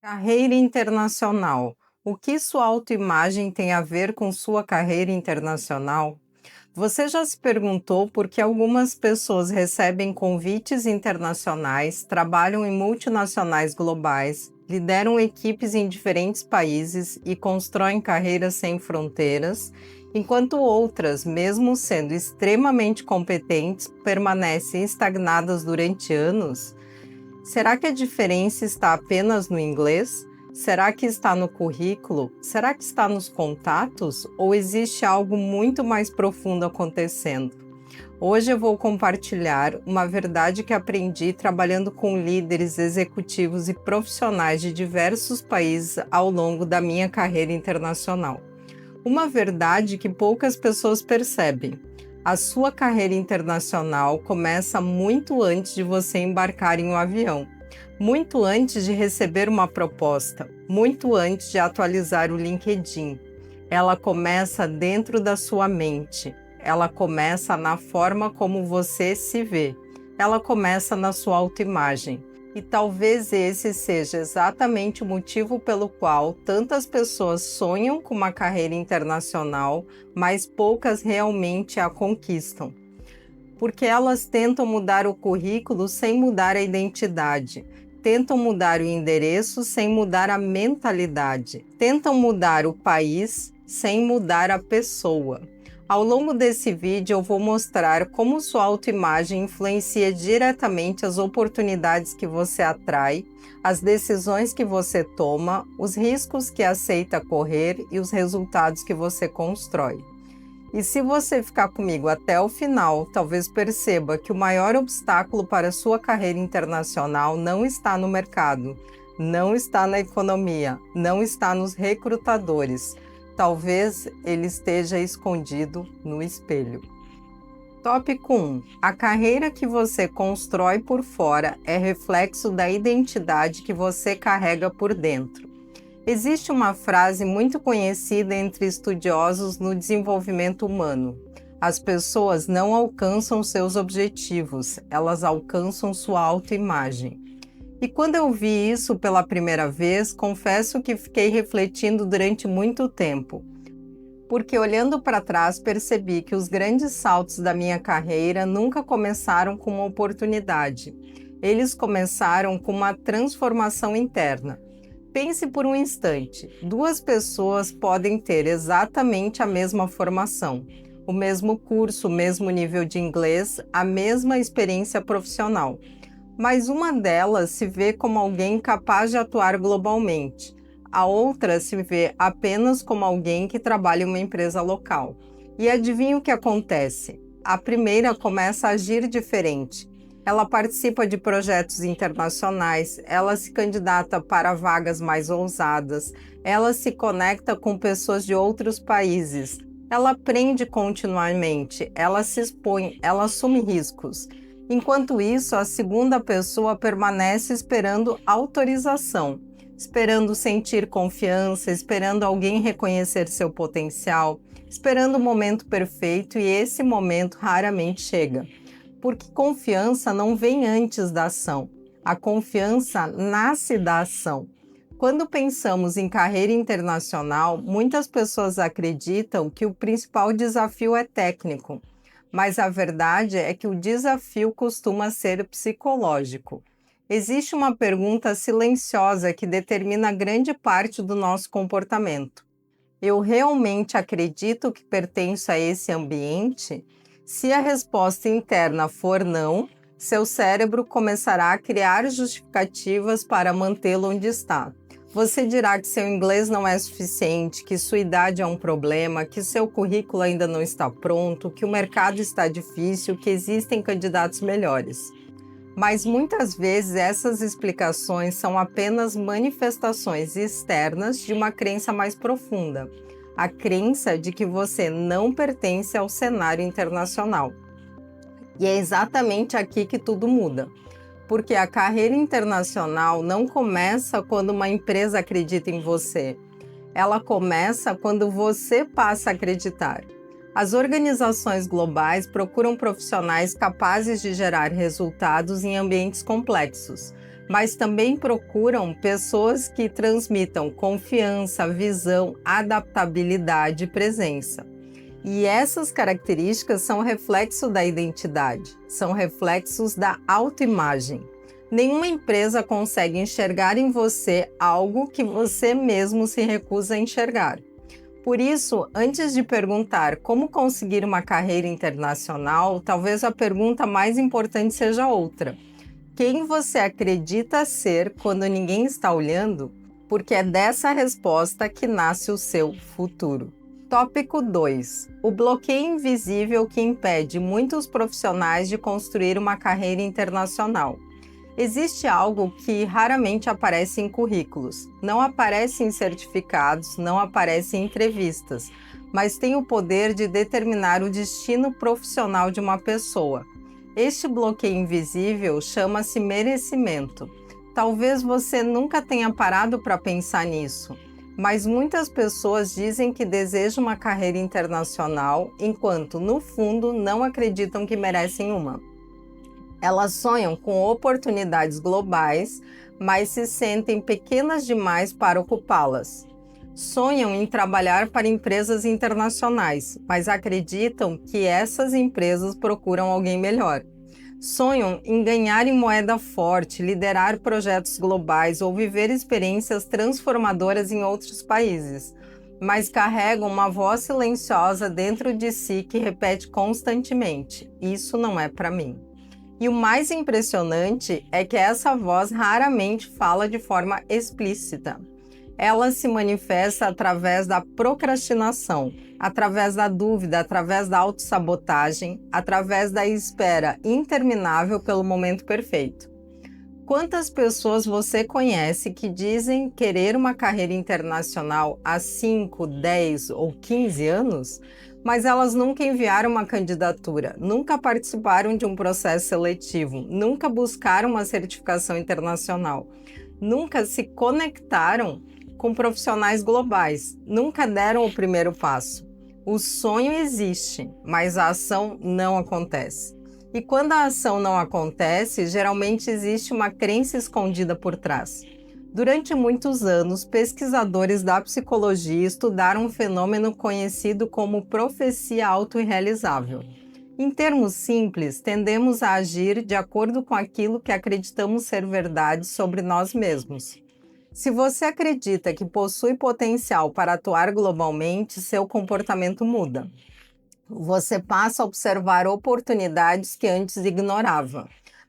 Carreira internacional. O que sua autoimagem tem a ver com sua carreira internacional? Você já se perguntou por que algumas pessoas recebem convites internacionais, trabalham em multinacionais globais, lideram equipes em diferentes países e constroem carreiras sem fronteiras, enquanto outras, mesmo sendo extremamente competentes, permanecem estagnadas durante anos? Será que a diferença está apenas no inglês? Será que está no currículo? Será que está nos contatos? Ou existe algo muito mais profundo acontecendo? Hoje eu vou compartilhar uma verdade que aprendi trabalhando com líderes executivos e profissionais de diversos países ao longo da minha carreira internacional. Uma verdade que poucas pessoas percebem. A sua carreira internacional começa muito antes de você embarcar em um avião, muito antes de receber uma proposta, muito antes de atualizar o LinkedIn. Ela começa dentro da sua mente, ela começa na forma como você se vê, ela começa na sua autoimagem. E talvez esse seja exatamente o motivo pelo qual tantas pessoas sonham com uma carreira internacional, mas poucas realmente a conquistam. Porque elas tentam mudar o currículo sem mudar a identidade, tentam mudar o endereço sem mudar a mentalidade, tentam mudar o país sem mudar a pessoa. Ao longo desse vídeo eu vou mostrar como sua autoimagem influencia diretamente as oportunidades que você atrai, as decisões que você toma, os riscos que aceita correr e os resultados que você constrói. E se você ficar comigo até o final, talvez perceba que o maior obstáculo para a sua carreira internacional não está no mercado, não está na economia, não está nos recrutadores. Talvez ele esteja escondido no espelho. Tópico 1. A carreira que você constrói por fora é reflexo da identidade que você carrega por dentro. Existe uma frase muito conhecida entre estudiosos no desenvolvimento humano: as pessoas não alcançam seus objetivos, elas alcançam sua autoimagem. E quando eu vi isso pela primeira vez, confesso que fiquei refletindo durante muito tempo, porque olhando para trás percebi que os grandes saltos da minha carreira nunca começaram com uma oportunidade. Eles começaram com uma transformação interna. Pense por um instante, duas pessoas podem ter exatamente a mesma formação, o mesmo curso, o mesmo nível de inglês, a mesma experiência profissional. Mas uma delas se vê como alguém capaz de atuar globalmente. A outra se vê apenas como alguém que trabalha em uma empresa local. E adivinha o que acontece? A primeira começa a agir diferente. Ela participa de projetos internacionais, ela se candidata para vagas mais ousadas, ela se conecta com pessoas de outros países, ela aprende continuamente, ela se expõe, ela assume riscos. Enquanto isso, a segunda pessoa permanece esperando autorização, esperando sentir confiança, esperando alguém reconhecer seu potencial, esperando o momento perfeito, e esse momento raramente chega. Porque confiança não vem antes da ação. A confiança nasce da ação. Quando pensamos em carreira internacional, muitas pessoas acreditam que o principal desafio é técnico. Mas a verdade é que o desafio costuma ser psicológico. Existe uma pergunta silenciosa que determina grande parte do nosso comportamento. Eu realmente acredito que pertenço a esse ambiente? Se a resposta interna for não, seu cérebro começará a criar justificativas para mantê-lo onde está. Você dirá que seu inglês não é suficiente, que sua idade é um problema, que seu currículo ainda não está pronto, que o mercado está difícil, que existem candidatos melhores. Mas muitas vezes essas explicações são apenas manifestações externas de uma crença mais profunda. A crença de que você não pertence ao cenário internacional. E é exatamente aqui que tudo muda. Porque a carreira internacional não começa quando uma empresa acredita em você. Ela começa quando você passa a acreditar. As organizações globais procuram profissionais capazes de gerar resultados em ambientes complexos. mas também procuram pessoas que transmitam confiança, visão, adaptabilidade e presença. E essas características são reflexo da identidade, são reflexos da autoimagem. Nenhuma empresa consegue enxergar em você algo que você mesmo se recusa a enxergar. Por isso, antes de perguntar como conseguir uma carreira internacional, talvez a pergunta mais importante seja outra. Quem você acredita ser quando ninguém está olhando? Porque é dessa resposta que nasce o seu futuro. Tópico 2. O bloqueio invisível que impede muitos profissionais de construir uma carreira internacional. Existe algo que raramente aparece em currículos, não aparece em certificados, não aparece em entrevistas, mas tem o poder de determinar o destino profissional de uma pessoa. Este bloqueio invisível chama-se merecimento. Talvez você nunca tenha parado para pensar nisso, mas muitas pessoas dizem que desejam uma carreira internacional, enquanto, no fundo, não acreditam que merecem uma. Elas sonham com oportunidades globais, mas se sentem pequenas demais para ocupá-las. Sonham em trabalhar para empresas internacionais, mas acreditam que essas empresas procuram alguém melhor. Sonham em ganhar em moeda forte, liderar projetos globais ou viver experiências transformadoras em outros países, mas carregam uma voz silenciosa dentro de si que repete constantemente: "Isso não é para mim". E o mais impressionante é que essa voz raramente fala de forma explícita. Ela se manifesta através da procrastinação, através da dúvida, através da autossabotagem, através da espera interminável pelo momento perfeito. Quantas pessoas você conhece que dizem querer uma carreira internacional há 5, 10 ou 15 anos, mas elas nunca enviaram uma candidatura, nunca participaram de um processo seletivo, nunca buscaram uma certificação internacional, nunca se conectaram com profissionais globais, nunca deram o primeiro passo. O sonho existe, mas a ação não acontece. E quando a ação não acontece, geralmente existe uma crença escondida por trás. Durante muitos anos, pesquisadores da psicologia estudaram um fenômeno conhecido como profecia autorrealizável. Em termos simples, tendemos a agir de acordo com aquilo que acreditamos ser verdade sobre nós mesmos. Se você acredita que possui potencial para atuar globalmente, seu comportamento muda. Você passa a observar oportunidades que antes ignorava.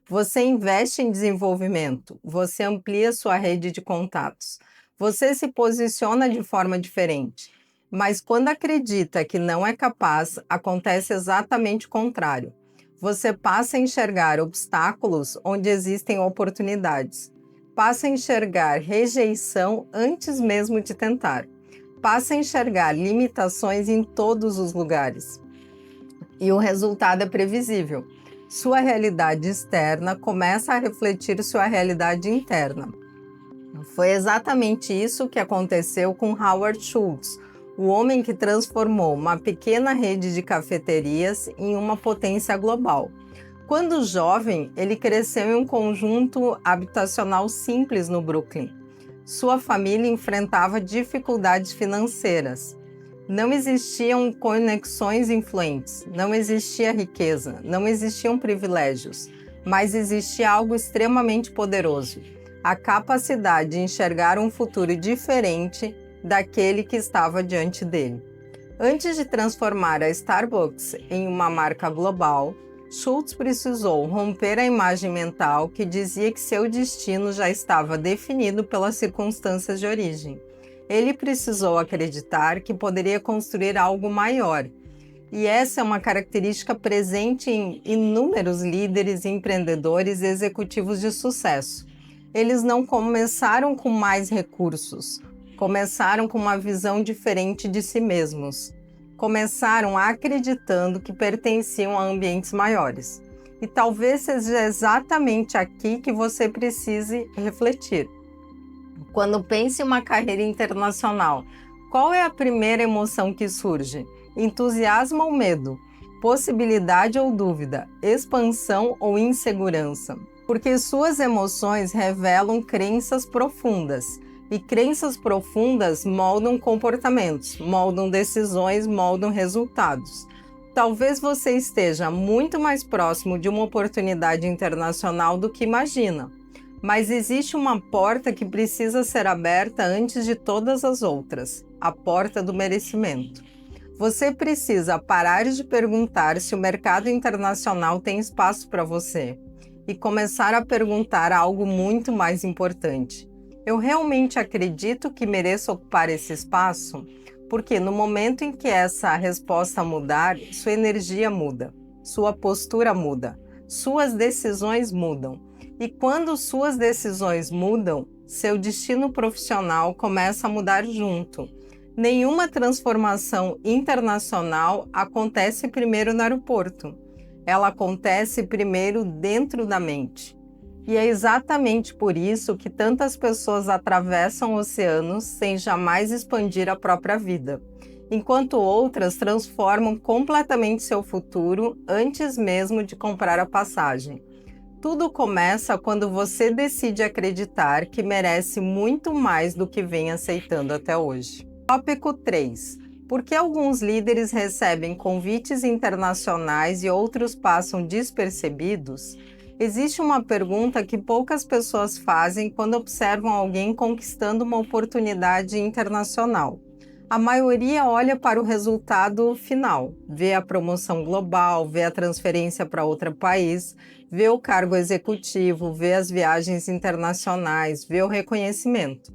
Você investe em desenvolvimento, você amplia sua rede de contatos, você se posiciona de forma diferente. Mas quando acredita que não é capaz, acontece exatamente o contrário. Você passa a enxergar obstáculos onde existem oportunidades. Passa a enxergar rejeição antes mesmo de tentar. Passa a enxergar limitações em todos os lugares. E o resultado é previsível. Sua realidade externa começa a refletir sua realidade interna. Foi exatamente isso que aconteceu com Howard Schultz, o homem que transformou uma pequena rede de cafeterias em uma potência global. Quando jovem, ele cresceu em um conjunto habitacional simples no Brooklyn. Sua família enfrentava dificuldades financeiras. Não existiam conexões influentes, não existia riqueza, não existiam privilégios, mas existia algo extremamente poderoso: a capacidade de enxergar um futuro diferente daquele que estava diante dele. Antes de transformar a Starbucks em uma marca global, Schultz precisou romper a imagem mental que dizia que seu destino já estava definido pelas circunstâncias de origem. Ele precisou acreditar que poderia construir algo maior. E essa é uma característica presente em inúmeros líderes, empreendedores e executivos de sucesso. Eles não começaram com mais recursos, começaram com uma visão diferente de si mesmos. Começaram acreditando que pertenciam a ambientes maiores. E talvez seja exatamente aqui que você precise refletir. Quando pensa em uma carreira internacional, qual é a primeira emoção que surge? Entusiasmo ou medo? Possibilidade ou dúvida? Expansão ou insegurança? Porque suas emoções revelam crenças profundas, e crenças profundas moldam comportamentos, moldam decisões, moldam resultados. Talvez você esteja muito mais próximo de uma oportunidade internacional do que imagina, mas existe uma porta que precisa ser aberta antes de todas as outras, a porta do merecimento. Você precisa parar de perguntar se o mercado internacional tem espaço para você e começar a perguntar algo muito mais importante. Eu realmente acredito que mereço ocupar esse espaço? Porque no momento em que essa resposta mudar, sua energia muda, sua postura muda, suas decisões mudam. E quando suas decisões mudam, seu destino profissional começa a mudar junto. Nenhuma transformação internacional acontece primeiro no aeroporto. Ela acontece primeiro dentro da mente. E é exatamente por isso que tantas pessoas atravessam oceanos sem jamais expandir a própria vida, enquanto outras transformam completamente seu futuro antes mesmo de comprar a passagem. Tudo começa quando você decide acreditar que merece muito mais do que vem aceitando até hoje. Tópico 3. Por que alguns líderes recebem convites internacionais e outros passam despercebidos? Existe uma pergunta que poucas pessoas fazem quando observam alguém conquistando uma oportunidade internacional. A maioria olha para o resultado final, vê a promoção global, vê a transferência para outro país, vê o cargo executivo, vê as viagens internacionais, vê o reconhecimento.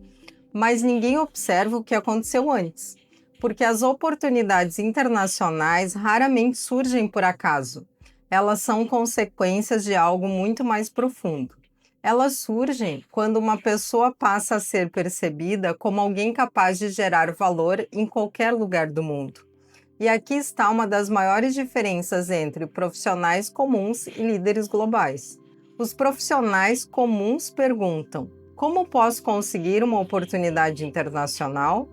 Mas ninguém observa o que aconteceu antes, porque as oportunidades internacionais raramente surgem por acaso. Elas são consequências de algo muito mais profundo. Elas surgem quando uma pessoa passa a ser percebida como alguém capaz de gerar valor em qualquer lugar do mundo. E aqui está uma das maiores diferenças entre profissionais comuns e líderes globais. Os profissionais comuns perguntam: como posso conseguir uma oportunidade internacional?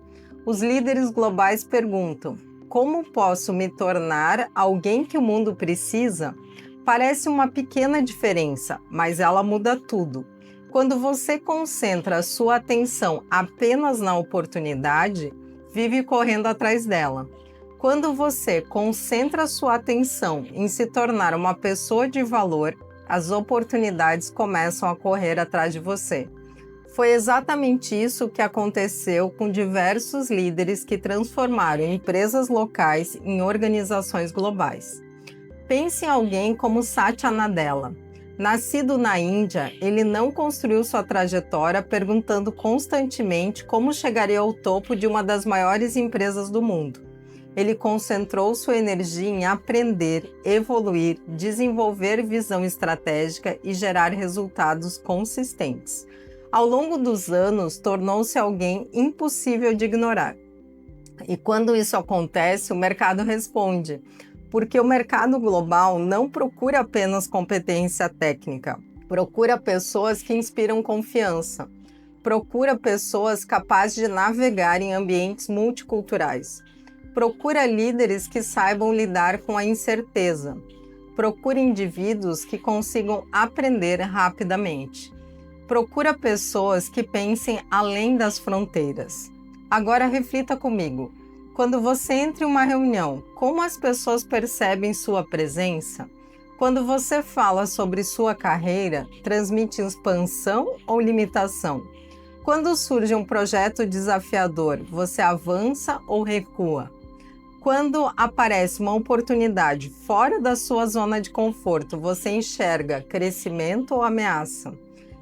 Os líderes globais perguntam: como posso me tornar alguém que o mundo precisa? Parece uma pequena diferença, mas ela muda tudo. Quando você concentra a sua atenção apenas na oportunidade, vive correndo atrás dela. Quando você concentra a sua atenção em se tornar uma pessoa de valor, as oportunidades começam a correr atrás de você. Foi exatamente isso que aconteceu com diversos líderes que transformaram empresas locais em organizações globais. Pense em alguém como Satya Nadella. Nascido na Índia, ele não construiu sua trajetória perguntando constantemente como chegaria ao topo de uma das maiores empresas do mundo. Ele concentrou sua energia em aprender, evoluir, desenvolver visão estratégica e gerar resultados consistentes. Ao longo dos anos, tornou-se alguém impossível de ignorar. E quando isso acontece, o mercado responde, porque o mercado global não procura apenas competência técnica, procura pessoas que inspiram confiança, procura pessoas capazes de navegar em ambientes multiculturais, procura líderes que saibam lidar com a incerteza, procura indivíduos que consigam aprender rapidamente. Procura pessoas que pensem além das fronteiras. Agora reflita comigo. Quando você entra em uma reunião, como as pessoas percebem sua presença? Quando você fala sobre sua carreira, transmite expansão ou limitação? Quando surge um projeto desafiador, você avança ou recua? Quando aparece uma oportunidade fora da sua zona de conforto, você enxerga crescimento ou ameaça?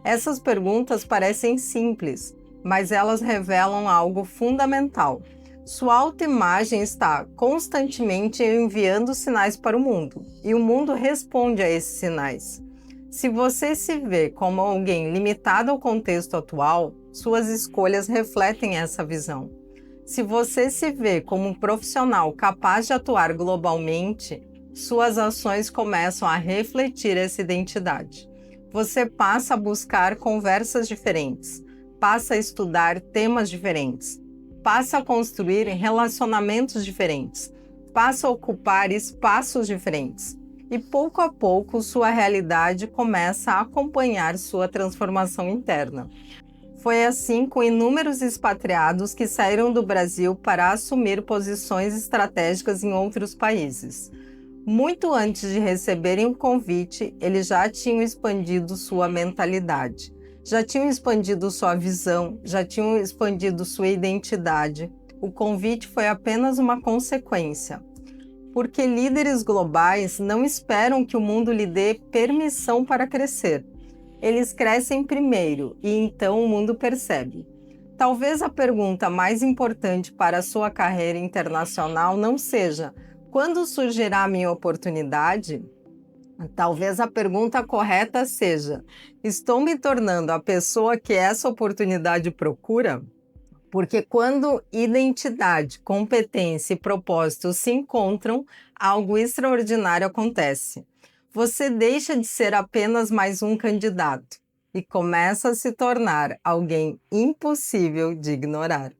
Essas perguntas parecem simples, mas elas revelam algo fundamental. Sua autoimagem está constantemente enviando sinais para o mundo, e o mundo responde a esses sinais. Se você se vê como alguém limitado ao contexto atual, suas escolhas refletem essa visão. Se você se vê como um profissional capaz de atuar globalmente, suas ações começam a refletir essa identidade. Você passa a buscar conversas diferentes, passa a estudar temas diferentes, passa a construir relacionamentos diferentes, passa a ocupar espaços diferentes. e pouco a pouco sua realidade começa a acompanhar sua transformação interna. Foi assim com inúmeros expatriados que saíram do Brasil para assumir posições estratégicas em outros países. Muito antes de receberem o convite, eles já tinham expandido sua mentalidade, já tinham expandido sua visão, já tinham expandido sua identidade. O convite foi apenas uma consequência. Porque líderes globais não esperam que o mundo lhe dê permissão para crescer. Eles crescem primeiro e então o mundo percebe. Talvez a pergunta mais importante para a sua carreira internacional não seja: quando surgirá a minha oportunidade? Talvez a pergunta correta seja: estou me tornando a pessoa que essa oportunidade procura? Porque quando identidade, competência e propósito se encontram, algo extraordinário acontece. Você deixa de ser apenas mais um candidato e começa a se tornar alguém impossível de ignorar.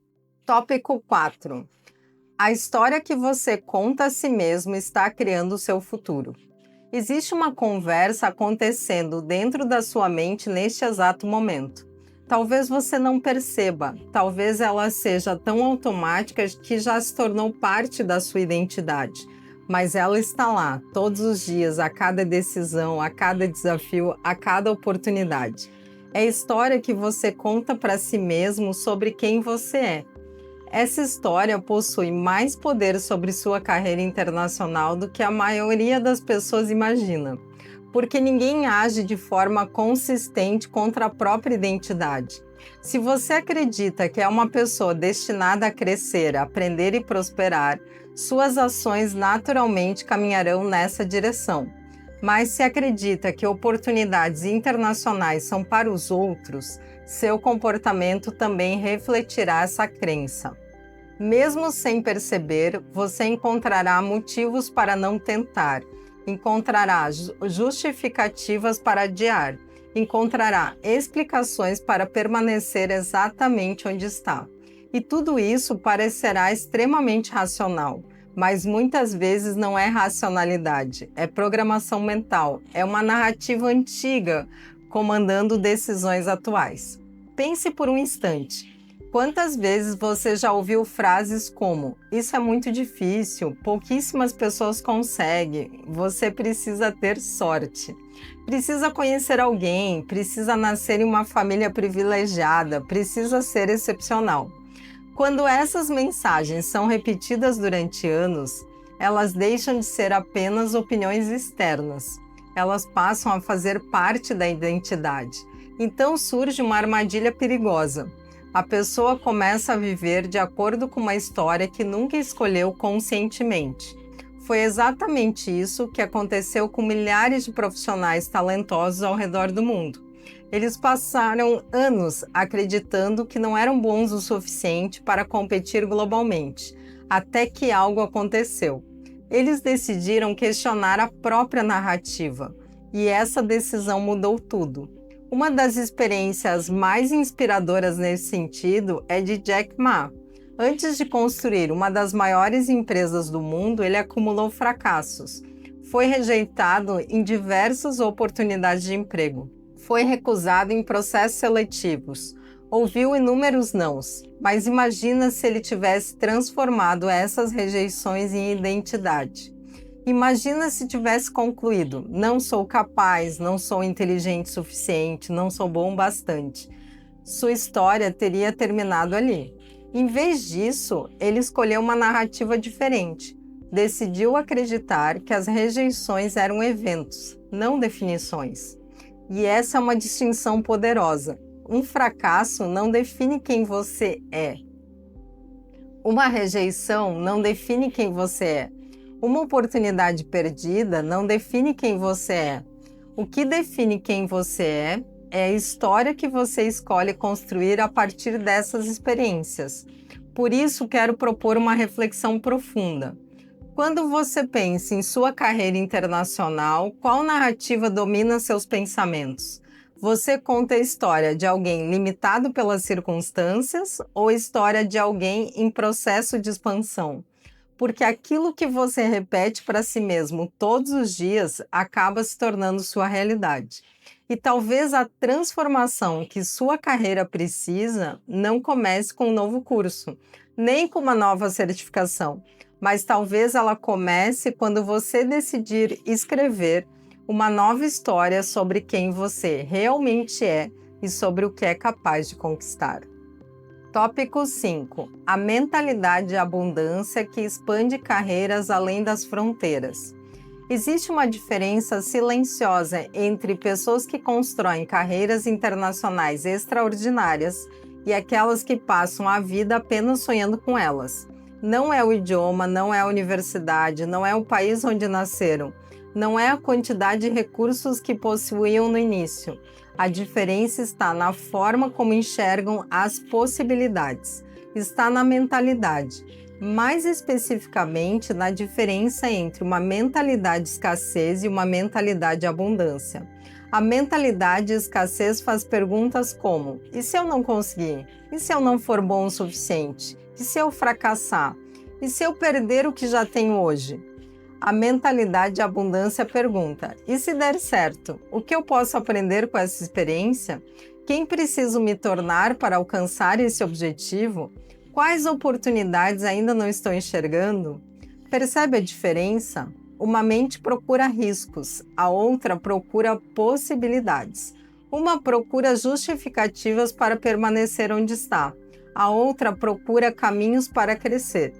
Tópico 4. A história que você conta a si mesmo está criando o seu futuro. Existe uma conversa acontecendo dentro da sua mente neste exato momento. Talvez você não perceba, talvez ela seja tão automática que já se tornou parte da sua identidade, mas ela está lá todos os dias, a cada decisão, a cada desafio, a cada oportunidade. É a história que você conta para si mesmo sobre quem você é. Essa história possui mais poder sobre sua carreira internacional do que a maioria das pessoas imagina, porque ninguém age de forma consistente contra a própria identidade. Se você acredita que é uma pessoa destinada a crescer, aprender e prosperar, suas ações naturalmente caminharão nessa direção. Mas se acredita que oportunidades internacionais são para os outros, seu comportamento também refletirá essa crença. Mesmo sem perceber, você encontrará motivos para não tentar, encontrará justificativas para adiar, encontrará explicações para permanecer exatamente onde está. E tudo isso parecerá extremamente racional, mas muitas vezes não é racionalidade, é programação mental, é uma narrativa antiga comandando decisões atuais. Pense por um instante. Quantas vezes você já ouviu frases como: isso é muito difícil, pouquíssimas pessoas conseguem, você precisa ter sorte, precisa conhecer alguém, precisa nascer em uma família privilegiada, precisa ser excepcional. Quando essas mensagens são repetidas durante anos, elas deixam de ser apenas opiniões externas. Elas passam a fazer parte da identidade. Então surge uma armadilha perigosa. A pessoa começa a viver de acordo com uma história que nunca escolheu conscientemente. Foi exatamente isso que aconteceu com milhares de profissionais talentosos ao redor do mundo. Eles passaram anos acreditando que não eram bons o suficiente para competir globalmente, até que algo aconteceu. Eles decidiram questionar a própria narrativa, e essa decisão mudou tudo. Uma das experiências mais inspiradoras nesse sentido é de Jack Ma. Antes de construir uma das maiores empresas do mundo, ele acumulou fracassos. Foi rejeitado em diversas oportunidades de emprego. Foi recusado em processos seletivos. Ouviu inúmeros nãos, mas imagina se ele tivesse transformado essas rejeições em identidade. Imagina se tivesse concluído: não sou capaz, não sou inteligente o suficiente, não sou bom o bastante. Sua história teria terminado ali. Em vez disso, ele escolheu uma narrativa diferente. Decidiu acreditar que as rejeições eram eventos, não definições. E essa é uma distinção poderosa. Um fracasso não define quem você é. Uma rejeição não define quem você é. Uma oportunidade perdida não define quem você é. O que define quem você é a história que você escolhe construir a partir dessas experiências. Por isso, quero propor uma reflexão profunda. Quando você pensa em sua carreira internacional, qual narrativa domina seus pensamentos? Você conta a história de alguém limitado pelas circunstâncias ou a história de alguém em processo de expansão? porque aquilo que você repete para si mesmo todos os dias acaba se tornando sua realidade. E talvez a transformação que sua carreira precisa não comece com um novo curso, nem com uma nova certificação, mas talvez ela comece quando você decidir escrever uma nova história sobre quem você realmente é e sobre o que é capaz de conquistar. Tópico 5. A mentalidade de abundância que expande carreiras além das fronteiras. Existe uma diferença silenciosa entre pessoas que constroem carreiras internacionais extraordinárias e aquelas que passam a vida apenas sonhando com elas. Não é o idioma, não é a universidade, não é o país onde nasceram, não é a quantidade de recursos que possuíam no início. A diferença está na forma como enxergam as possibilidades, está na mentalidade. Mais especificamente, na diferença entre uma mentalidade de escassez e uma mentalidade de abundância. A mentalidade de escassez faz perguntas como: e se eu não conseguir? E se eu não for bom o suficiente? E se eu fracassar? E se eu perder o que já tenho hoje? A mentalidade de abundância pergunta: e se der certo? O que eu posso aprender com essa experiência? Quem preciso me tornar para alcançar esse objetivo? Quais oportunidades ainda não estou enxergando? Percebe a diferença? Uma mente procura riscos, a outra procura possibilidades. Uma procura justificativas para permanecer onde está, a outra procura caminhos para crescer.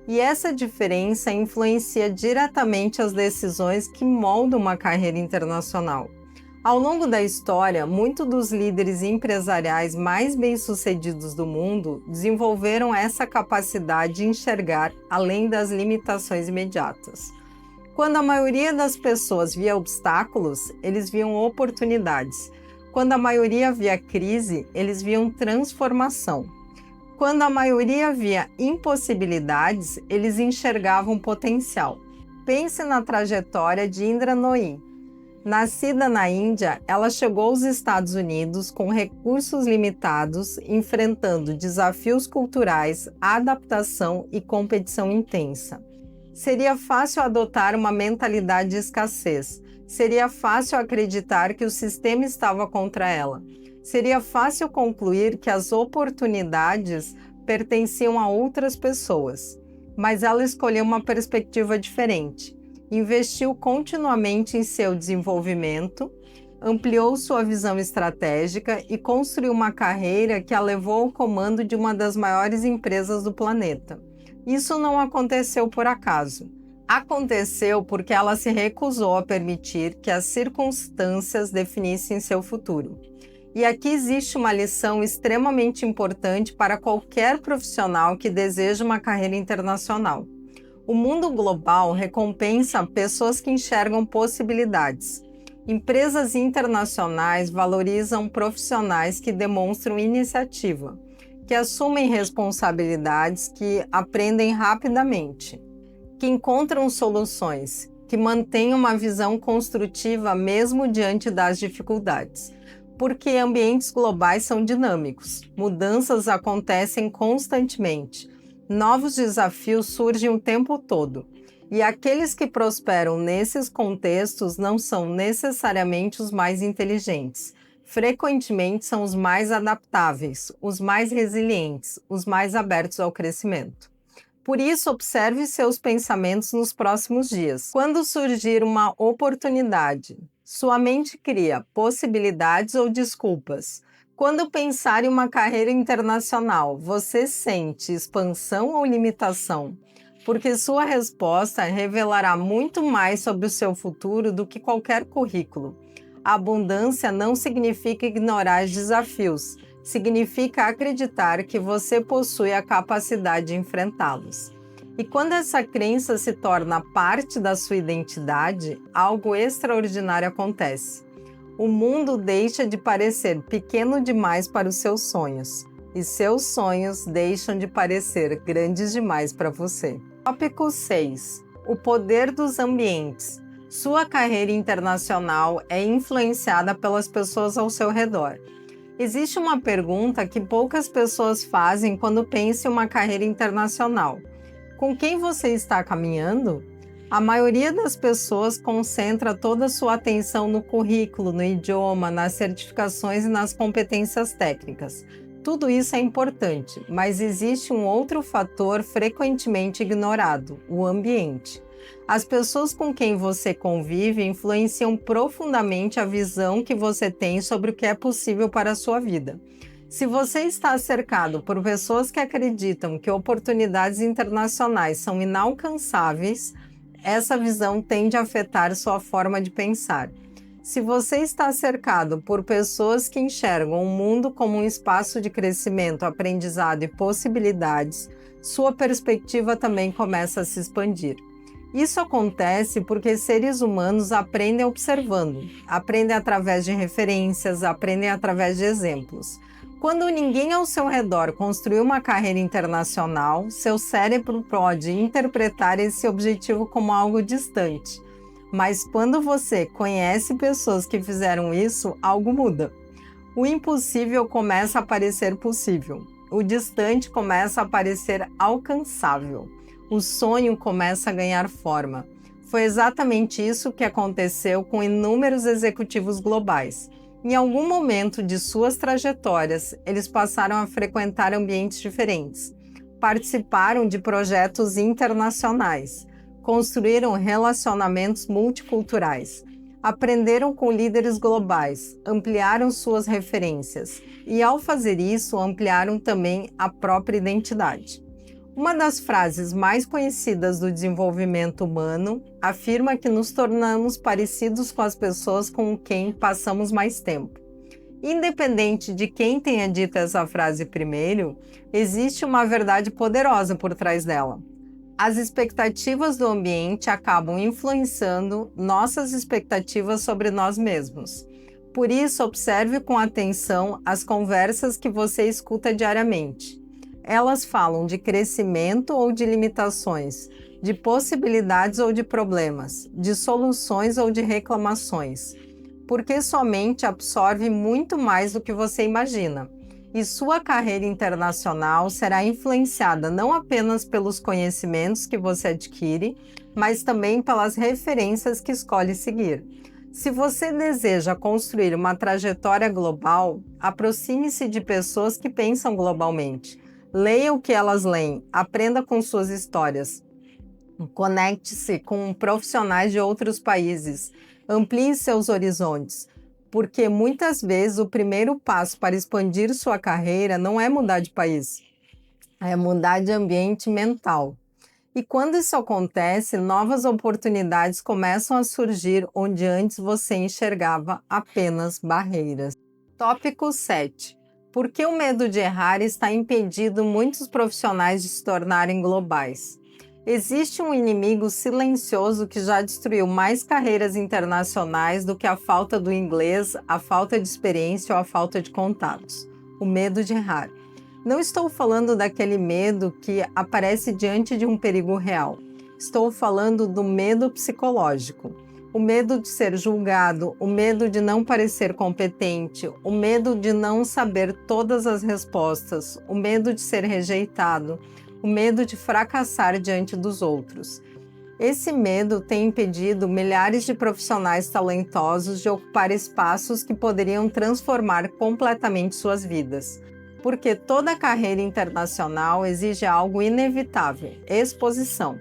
E essa diferença influencia diretamente as decisões que moldam uma carreira internacional. Ao longo da história, muitos dos líderes empresariais mais bem-sucedidos do mundo desenvolveram essa capacidade de enxergar além das limitações imediatas. Quando a maioria das pessoas via obstáculos, eles viam oportunidades. Quando a maioria via crise, eles viam transformação. Quando a maioria via impossibilidades, eles enxergavam potencial. Pense na trajetória de Indra Nooyi. Nascida na Índia, ela chegou aos Estados Unidos com recursos limitados, enfrentando desafios culturais, adaptação e competição intensa. Seria fácil adotar uma mentalidade de escassez. Seria fácil acreditar que o sistema estava contra ela. Seria fácil concluir que as oportunidades pertenciam a outras pessoas. Mas ela escolheu uma perspectiva diferente. Investiu continuamente em seu desenvolvimento, ampliou sua visão estratégica e construiu uma carreira que a levou ao comando de uma das maiores empresas do planeta. Isso não aconteceu por acaso. Aconteceu porque ela se recusou a permitir que as circunstâncias definissem seu futuro. E aqui existe uma lição extremamente importante para qualquer profissional que deseja uma carreira internacional. O mundo global recompensa pessoas que enxergam possibilidades. Empresas internacionais valorizam profissionais que demonstram iniciativa, que assumem responsabilidades, que aprendem rapidamente, que encontram soluções, que mantêm uma visão construtiva mesmo diante das dificuldades. Porque ambientes globais são dinâmicos, mudanças acontecem constantemente. Novos desafios surgem o tempo todo, e aqueles que prosperam nesses contextos não são necessariamente os mais inteligentes. Frequentemente são os mais adaptáveis, os mais resilientes, os mais abertos ao crescimento. Por isso, observe seus pensamentos nos próximos dias. Quando surgir uma oportunidade, sua mente cria possibilidades ou desculpas. Quando pensar em uma carreira internacional, você sente expansão ou limitação? Porque sua resposta revelará muito mais sobre o seu futuro do que qualquer currículo. A abundância não significa ignorar os desafios, significa acreditar que você possui a capacidade de enfrentá-los. E quando essa crença se torna parte da sua identidade, algo extraordinário acontece. O mundo deixa de parecer pequeno demais para os seus sonhos, e seus sonhos deixam de parecer grandes demais para você. Tópico 6. O poder dos ambientes. Sua carreira internacional é influenciada pelas pessoas ao seu redor. Existe uma pergunta que poucas pessoas fazem quando pensam em uma carreira internacional. Com quem você está caminhando? A maioria das pessoas concentra toda a sua atenção no currículo, no idioma, nas certificações e nas competências técnicas. Tudo isso é importante, mas existe um outro fator frequentemente ignorado: o ambiente. As pessoas com quem você convive influenciam profundamente a visão que você tem sobre o que é possível para a sua vida. Se você está cercado por pessoas que acreditam que oportunidades internacionais são inalcançáveis, essa visão tende a afetar sua forma de pensar. Se você está cercado por pessoas que enxergam o mundo como um espaço de crescimento, aprendizado e possibilidades, sua perspectiva também começa a se expandir. Isso acontece porque seres humanos aprendem observando, aprendem através de referências, aprendem através de exemplos. Quando ninguém ao seu redor construiu uma carreira internacional, seu cérebro pode interpretar esse objetivo como algo distante. Mas quando você conhece pessoas que fizeram isso, algo muda. O impossível começa a parecer possível. O distante começa a parecer alcançável. O sonho começa a ganhar forma. Foi exatamente isso que aconteceu com inúmeros executivos globais. Em algum momento de suas trajetórias, eles passaram a frequentar ambientes diferentes, participaram de projetos internacionais, construíram relacionamentos multiculturais, aprenderam com líderes globais, ampliaram suas referências e, ao fazer isso, ampliaram também a própria identidade. Uma das frases mais conhecidas do desenvolvimento humano afirma que nos tornamos parecidos com as pessoas com quem passamos mais tempo. Independente de quem tenha dito essa frase primeiro, existe uma verdade poderosa por trás dela. As expectativas do ambiente acabam influenciando nossas expectativas sobre nós mesmos. Por isso, observe com atenção as conversas que você escuta diariamente. Elas falam de crescimento ou de limitações, de possibilidades ou de problemas, de soluções ou de reclamações, porque sua mente absorve muito mais do que você imagina, e sua carreira internacional será influenciada não apenas pelos conhecimentos que você adquire, mas também pelas referências que escolhe seguir. Se você deseja construir uma trajetória global, aproxime-se de pessoas que pensam globalmente. Leia o que elas leem, aprenda com suas histórias, conecte-se com profissionais de outros países, amplie seus horizontes, porque muitas vezes o primeiro passo para expandir sua carreira não é mudar de país, é mudar de ambiente mental. E quando isso acontece, novas oportunidades começam a surgir onde antes você enxergava apenas barreiras. Tópico 7. Por que o medo de errar está impedindo muitos profissionais de se tornarem globais? Existe um inimigo silencioso que já destruiu mais carreiras internacionais do que a falta do inglês, a falta de experiência ou a falta de contatos: o medo de errar. Não estou falando daquele medo que aparece diante de um perigo real. Estou falando do medo psicológico. O medo de ser julgado, o medo de não parecer competente, o medo de não saber todas as respostas, o medo de ser rejeitado, o medo de fracassar diante dos outros. Esse medo tem impedido milhares de profissionais talentosos de ocupar espaços que poderiam transformar completamente suas vidas. Porque toda carreira internacional exige algo inevitável: exposição.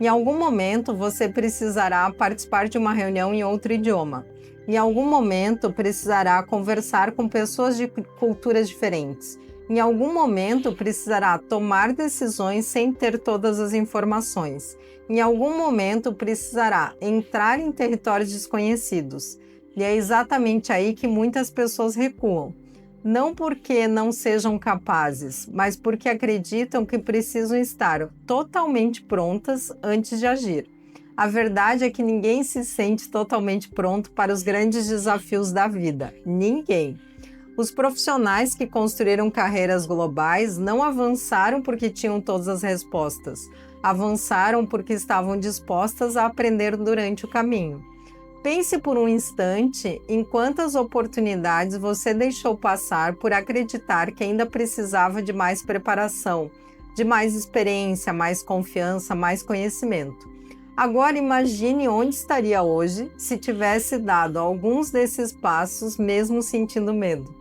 Em algum momento, você precisará participar de uma reunião em outro idioma. Em algum momento, precisará conversar com pessoas de culturas diferentes. Em algum momento, precisará tomar decisões sem ter todas as informações. Em algum momento, precisará entrar em territórios desconhecidos. E é exatamente aí que muitas pessoas recuam. Não porque não sejam capazes, mas porque acreditam que precisam estar totalmente prontas antes de agir. A verdade é que ninguém se sente totalmente pronto para os grandes desafios da vida. Ninguém. Os profissionais que construíram carreiras globais não avançaram porque tinham todas as respostas. Avançaram porque estavam dispostas a aprender durante o caminho. Pense por um instante em quantas oportunidades você deixou passar por acreditar que ainda precisava de mais preparação, de mais experiência, mais confiança, mais conhecimento. Agora imagine onde estaria hoje se tivesse dado alguns desses passos mesmo sentindo medo.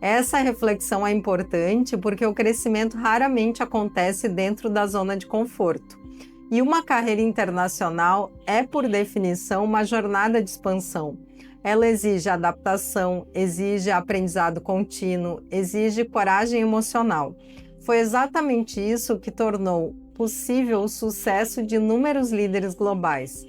Essa reflexão é importante porque o crescimento raramente acontece dentro da zona de conforto. E uma carreira internacional é, por definição, uma jornada de expansão. Ela exige adaptação, exige aprendizado contínuo, exige coragem emocional. Foi exatamente isso que tornou possível o sucesso de inúmeros líderes globais.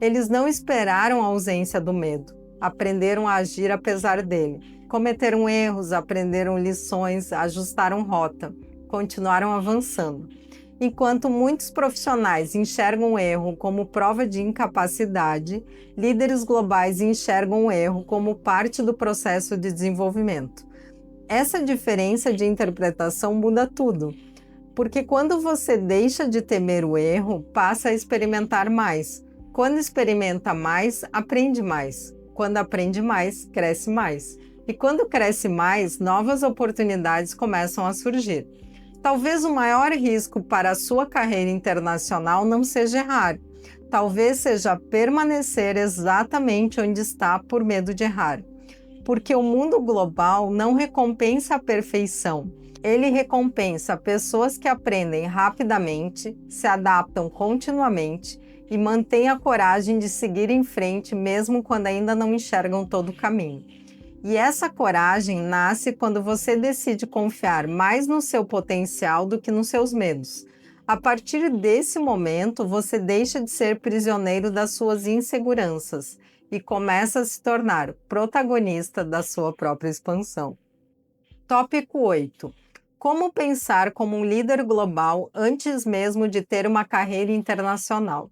Eles não esperaram a ausência do medo, aprenderam a agir apesar dele. Cometeram erros, aprenderam lições, ajustaram rota, continuaram avançando. Enquanto muitos profissionais enxergam o erro como prova de incapacidade, líderes globais enxergam o erro como parte do processo de desenvolvimento. Essa diferença de interpretação muda tudo. Porque quando você deixa de temer o erro, passa a experimentar mais. Quando experimenta mais, aprende mais. Quando aprende mais, cresce mais. E quando cresce mais, novas oportunidades começam a surgir. Talvez o maior risco para a sua carreira internacional não seja errar. Talvez seja permanecer exatamente onde está por medo de errar. Porque o mundo global não recompensa a perfeição. Ele recompensa pessoas que aprendem rapidamente, se adaptam continuamente e mantêm a coragem de seguir em frente mesmo quando ainda não enxergam todo o caminho. E essa coragem nasce quando você decide confiar mais no seu potencial do que nos seus medos. A partir desse momento, você deixa de ser prisioneiro das suas inseguranças e começa a se tornar protagonista da sua própria expansão. Tópico 8. Como pensar como um líder global antes mesmo de ter uma carreira internacional?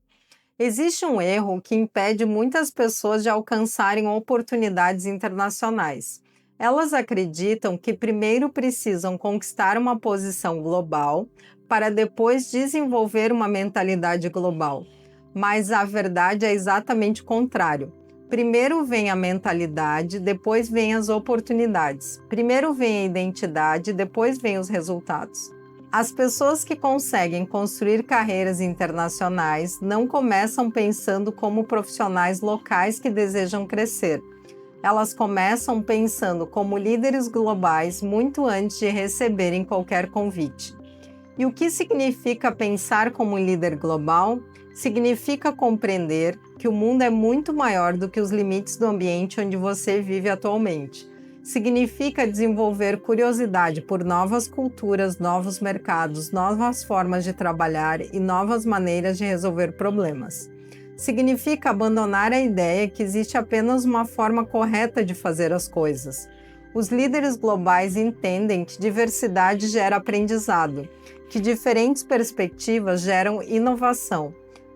Existe um erro que impede muitas pessoas de alcançarem oportunidades internacionais. Elas acreditam que primeiro precisam conquistar uma posição global para depois desenvolver uma mentalidade global. Mas a verdade é exatamente o contrário. Primeiro vem a mentalidade, depois vem as oportunidades. Primeiro vem a identidade, depois vem os resultados. As pessoas que conseguem construir carreiras internacionais não começam pensando como profissionais locais que desejam crescer. Elas começam pensando como líderes globais muito antes de receberem qualquer convite. E o que significa pensar como líder global? Significa compreender que o mundo é muito maior do que os limites do ambiente onde você vive atualmente. Significa desenvolver curiosidade por novas culturas, novos mercados, novas formas de trabalhar e novas maneiras de resolver problemas. Significa abandonar a ideia que existe apenas uma forma correta de fazer as coisas. Os líderes globais entendem que diversidade gera aprendizado, que diferentes perspectivas geram inovação,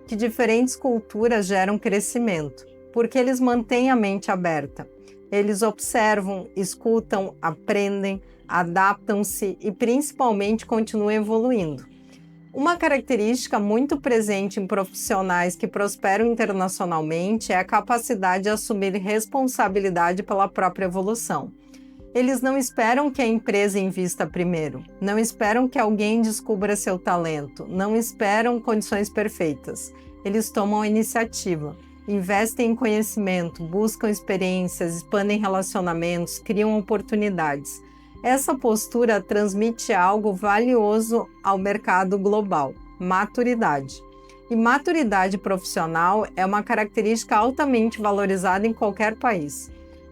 que diferentes culturas geram crescimento, porque eles mantêm a mente aberta. Eles observam, escutam, aprendem, adaptam-se e principalmente continuam evoluindo. Uma característica muito presente em profissionais que prosperam internacionalmente é a capacidade de assumir responsabilidade pela própria evolução. Eles não esperam que a empresa invista primeiro, não esperam que alguém descubra seu talento, não esperam condições perfeitas. Eles tomam a iniciativa. Investem em conhecimento, buscam experiências, expandem relacionamentos, criam oportunidades. Essa postura transmite algo valioso ao mercado global: maturidade. E maturidade profissional é uma característica altamente valorizada em qualquer país.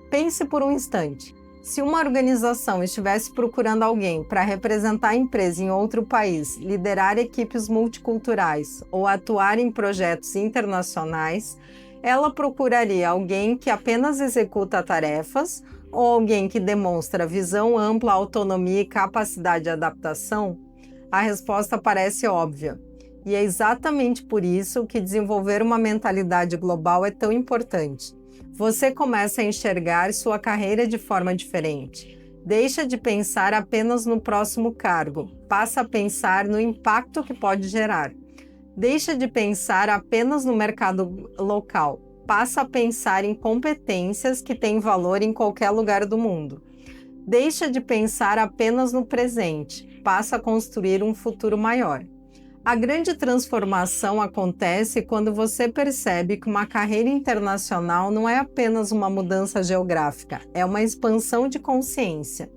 Pense por um instante. Se uma organização estivesse procurando alguém para representar a empresa em outro país, liderar equipes multiculturais ou atuar em projetos internacionais, ela procuraria alguém que apenas executa tarefas ou alguém que demonstra visão ampla, autonomia e capacidade de adaptação? A resposta parece óbvia. E é exatamente por isso que desenvolver uma mentalidade global é tão importante. Você começa a enxergar sua carreira de forma diferente. Deixa de pensar apenas no próximo cargo, passa a pensar no impacto que pode gerar. Deixa de pensar apenas no mercado local, passa a pensar em competências que têm valor em qualquer lugar do mundo. Deixa de pensar apenas no presente, passa a construir um futuro maior. A grande transformação acontece quando você percebe que uma carreira internacional não é apenas uma mudança geográfica, é uma expansão de consciência.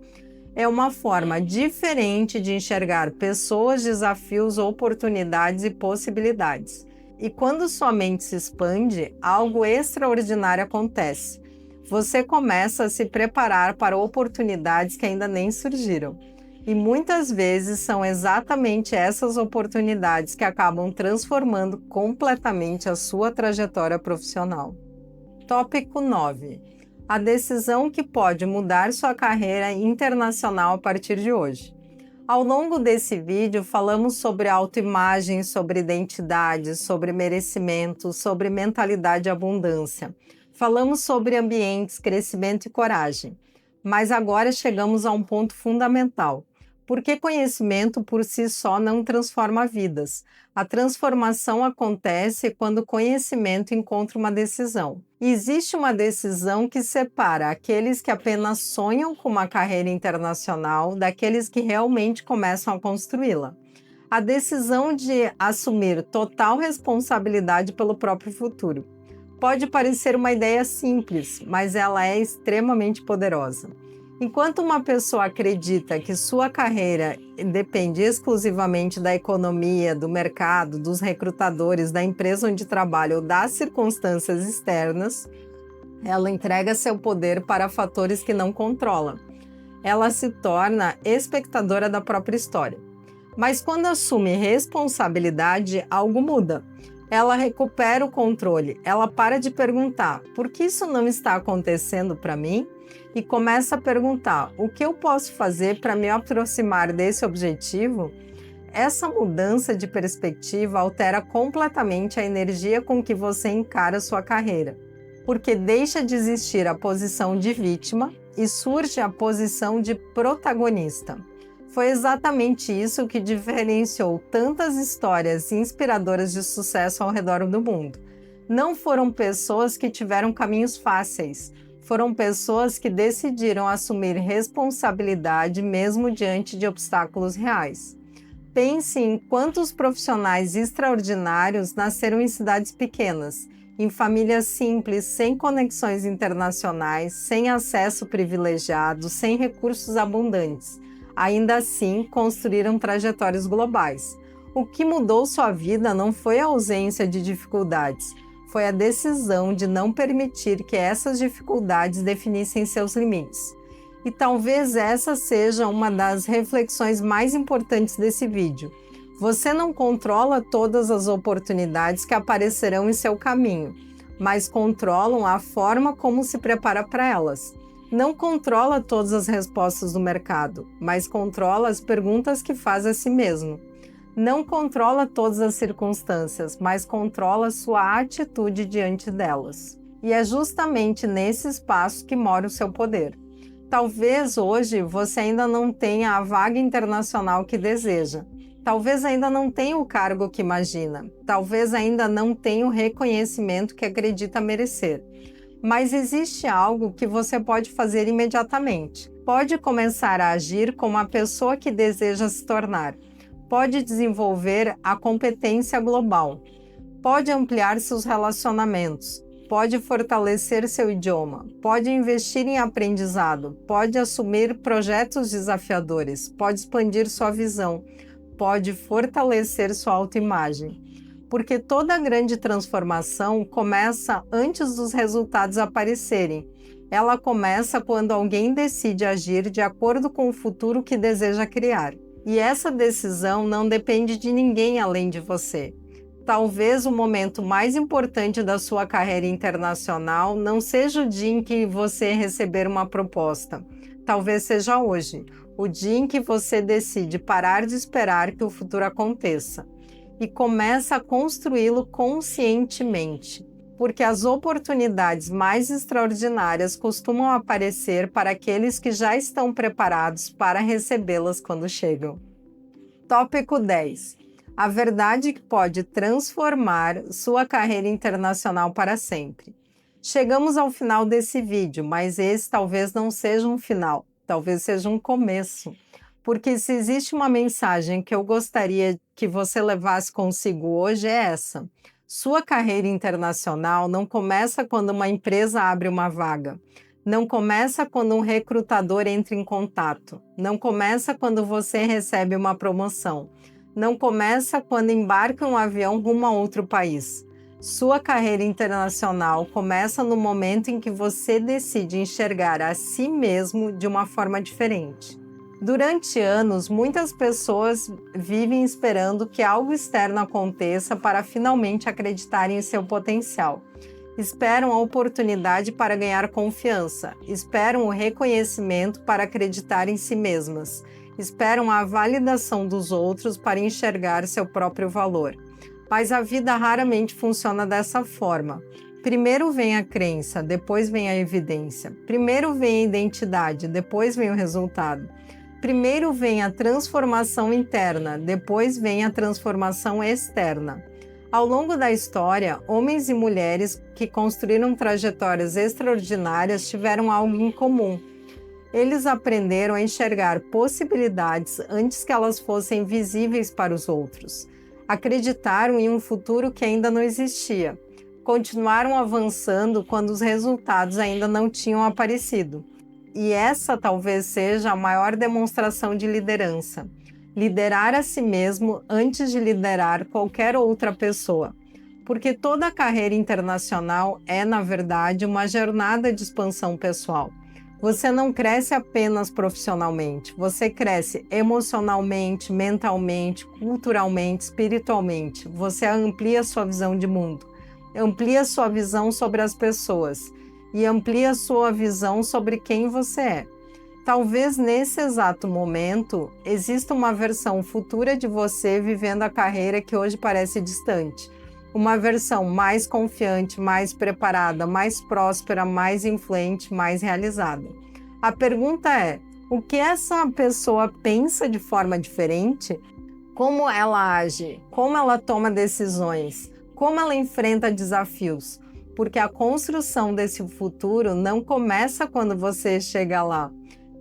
É uma forma diferente de enxergar pessoas, desafios, oportunidades e possibilidades. E quando sua mente se expande, algo extraordinário acontece. Você começa a se preparar para oportunidades que ainda nem surgiram. E muitas vezes são exatamente essas oportunidades que acabam transformando completamente a sua trajetória profissional. Tópico 9. A decisão que pode mudar sua carreira internacional a partir de hoje. Ao longo desse vídeo, falamos sobre autoimagem, sobre identidade, sobre merecimento, sobre mentalidade de abundância. Falamos sobre ambientes, crescimento e coragem. Mas agora chegamos a um ponto fundamental. Porque conhecimento por si só não transforma vidas. A transformação acontece quando o conhecimento encontra uma decisão. E existe uma decisão que separa aqueles que apenas sonham com uma carreira internacional daqueles que realmente começam a construí-la. A decisão de assumir total responsabilidade pelo próprio futuro. Pode parecer uma ideia simples, mas ela é extremamente poderosa. Enquanto uma pessoa acredita que sua carreira depende exclusivamente da economia, do mercado, dos recrutadores, da empresa onde trabalha ou das circunstâncias externas, ela entrega seu poder para fatores que não controla. Ela se torna espectadora da própria história. Mas quando assume responsabilidade, algo muda. Ela recupera o controle, ela para de perguntar por que isso não está acontecendo para mim e começa a perguntar o que eu posso fazer para me aproximar desse objetivo. Essa mudança de perspectiva altera completamente a energia com que você encara sua carreira, porque deixa de existir a posição de vítima e surge a posição de protagonista. Foi exatamente isso que diferenciou tantas histórias inspiradoras de sucesso ao redor do mundo. Não foram pessoas que tiveram caminhos fáceis, foram pessoas que decidiram assumir responsabilidade mesmo diante de obstáculos reais. Pense em quantos profissionais extraordinários nasceram em cidades pequenas, em famílias simples, sem conexões internacionais, sem acesso privilegiado, sem recursos abundantes. Ainda assim, construíram trajetórias globais. O que mudou sua vida não foi a ausência de dificuldades, foi a decisão de não permitir que essas dificuldades definissem seus limites. E talvez essa seja uma das reflexões mais importantes desse vídeo. Você não controla todas as oportunidades que aparecerão em seu caminho, mas controlam a forma como se prepara para elas. Não controla todas as respostas do mercado, mas controla as perguntas que faz a si mesmo. Não controla todas as circunstâncias, mas controla sua atitude diante delas. E é justamente nesse espaço que mora o seu poder. Talvez hoje você ainda não tenha a vaga internacional que deseja. Talvez ainda não tenha o cargo que imagina. Talvez ainda não tenha o reconhecimento que acredita merecer. Mas existe algo que você pode fazer imediatamente. Pode começar a agir como a pessoa que deseja se tornar. Pode desenvolver a competência global. Pode ampliar seus relacionamentos. Pode fortalecer seu idioma. Pode investir em aprendizado. Pode assumir projetos desafiadores. Pode expandir sua visão. Pode fortalecer sua autoimagem. Porque toda grande transformação começa antes dos resultados aparecerem. Ela começa quando alguém decide agir de acordo com o futuro que deseja criar. E essa decisão não depende de ninguém além de você. Talvez o momento mais importante da sua carreira internacional não seja o dia em que você receber uma proposta. Talvez seja hoje, o dia em que você decide parar de esperar que o futuro aconteça e começa a construí-lo conscientemente, porque as oportunidades mais extraordinárias costumam aparecer para aqueles que já estão preparados para recebê-las quando chegam. Tópico 10. A verdade que pode transformar sua carreira internacional para sempre. Chegamos ao final desse vídeo, mas esse talvez não seja um final. talvez seja um começo. Porque se existe uma mensagem que eu gostaria que você levasse consigo hoje é essa: sua carreira internacional não começa quando uma empresa abre uma vaga. Não começa quando um recrutador entra em contato. Não começa quando você recebe uma promoção. Não começa quando embarca em um avião rumo a outro país. Sua carreira internacional começa no momento em que você decide enxergar a si mesmo de uma forma diferente. Durante anos, muitas pessoas vivem esperando que algo externo aconteça para finalmente acreditarem em seu potencial. Esperam a oportunidade para ganhar confiança, esperam o reconhecimento para acreditar em si mesmas, esperam a validação dos outros para enxergar seu próprio valor. Mas a vida raramente funciona dessa forma. Primeiro vem a crença, depois vem a evidência. Primeiro vem a identidade, depois vem o resultado. Primeiro vem a transformação interna, depois vem a transformação externa. Ao longo da história, homens e mulheres que construíram trajetórias extraordinárias tiveram algo em comum. Eles aprenderam a enxergar possibilidades antes que elas fossem visíveis para os outros. Acreditaram em um futuro que ainda não existia. Continuaram avançando quando os resultados ainda não tinham aparecido. E essa talvez seja a maior demonstração de liderança. Liderar a si mesmo antes de liderar qualquer outra pessoa. Porque toda carreira internacional é, na verdade, uma jornada de expansão pessoal. Você não cresce apenas profissionalmente, você cresce emocionalmente, mentalmente, culturalmente, espiritualmente. Você amplia sua visão de mundo, amplia sua visão sobre as pessoas e amplia sua visão sobre quem você é. Talvez nesse exato momento exista uma versão futura de você vivendo a carreira que hoje parece distante. Uma versão mais confiante, mais preparada, mais próspera, mais influente, mais realizada. A pergunta é: o que essa pessoa pensa de forma diferente? Como ela age? Como ela toma decisões? Como ela enfrenta desafios? Porque a construção desse futuro não começa quando você chega lá.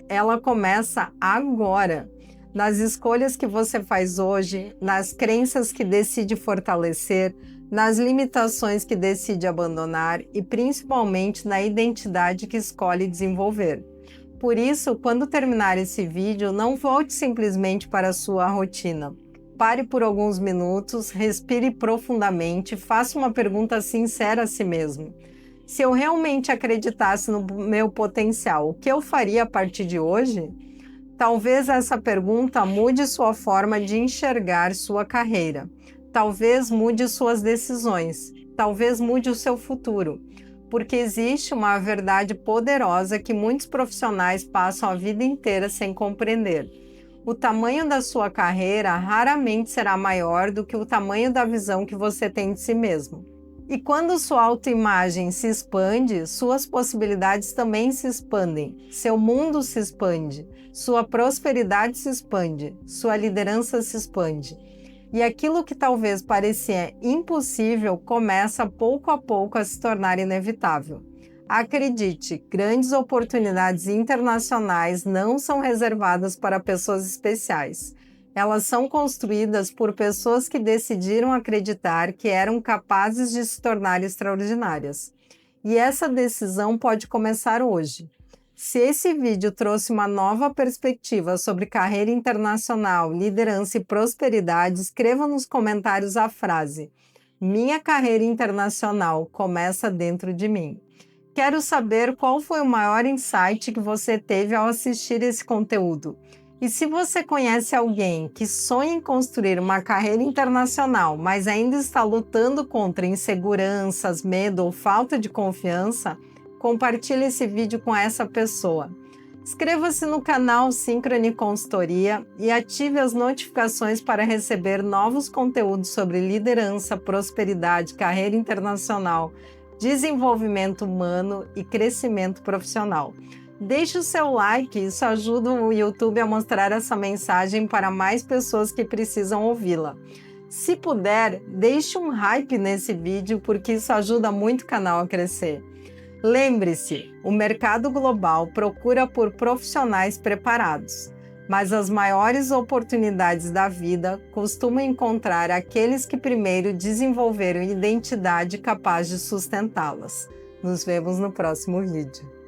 Ela começa agora, nas escolhas que você faz hoje, nas crenças que decide fortalecer, nas limitações que decide abandonar e principalmente na identidade que escolhe desenvolver. Por isso, quando terminar esse vídeo, não volte simplesmente para a sua rotina. Pare por alguns minutos, respire profundamente, faça uma pergunta sincera a si mesmo. Se eu realmente acreditasse no meu potencial, o que eu faria a partir de hoje? Talvez essa pergunta mude sua forma de enxergar sua carreira. Talvez mude suas decisões. Talvez mude o seu futuro. Porque existe uma verdade poderosa que muitos profissionais passam a vida inteira sem compreender. O tamanho da sua carreira raramente será maior do que o tamanho da visão que você tem de si mesmo. E quando sua autoimagem se expande, suas possibilidades também se expandem, seu mundo se expande, sua prosperidade se expande, sua liderança se expande. E aquilo que talvez parecia impossível começa pouco a pouco a se tornar inevitável. Acredite, grandes oportunidades internacionais não são reservadas para pessoas especiais. Elas são construídas por pessoas que decidiram acreditar que eram capazes de se tornar extraordinárias. E essa decisão pode começar hoje. Se esse vídeo trouxe uma nova perspectiva sobre carreira internacional, liderança e prosperidade, escreva nos comentários a frase: "Minha carreira internacional começa dentro de mim". Quero saber qual foi o maior insight que você teve ao assistir esse conteúdo. E se você conhece alguém que sonha em construir uma carreira internacional, mas ainda está lutando contra inseguranças, medo ou falta de confiança, compartilhe esse vídeo com essa pessoa. Inscreva-se no canal Synchrony Consultoria e ative as notificações para receber novos conteúdos sobre liderança, prosperidade, carreira internacional, desenvolvimento humano e crescimento profissional. Deixe o seu like, isso ajuda o YouTube a mostrar essa mensagem para mais pessoas que precisam ouvi-la. Se puder, deixe um hype nesse vídeo, porque isso ajuda muito o canal a crescer. Lembre-se, o mercado global procura por profissionais preparados, mas as maiores oportunidades da vida costumam encontrar aqueles que primeiro desenvolveram identidade capaz de sustentá-las. Nos vemos no próximo vídeo.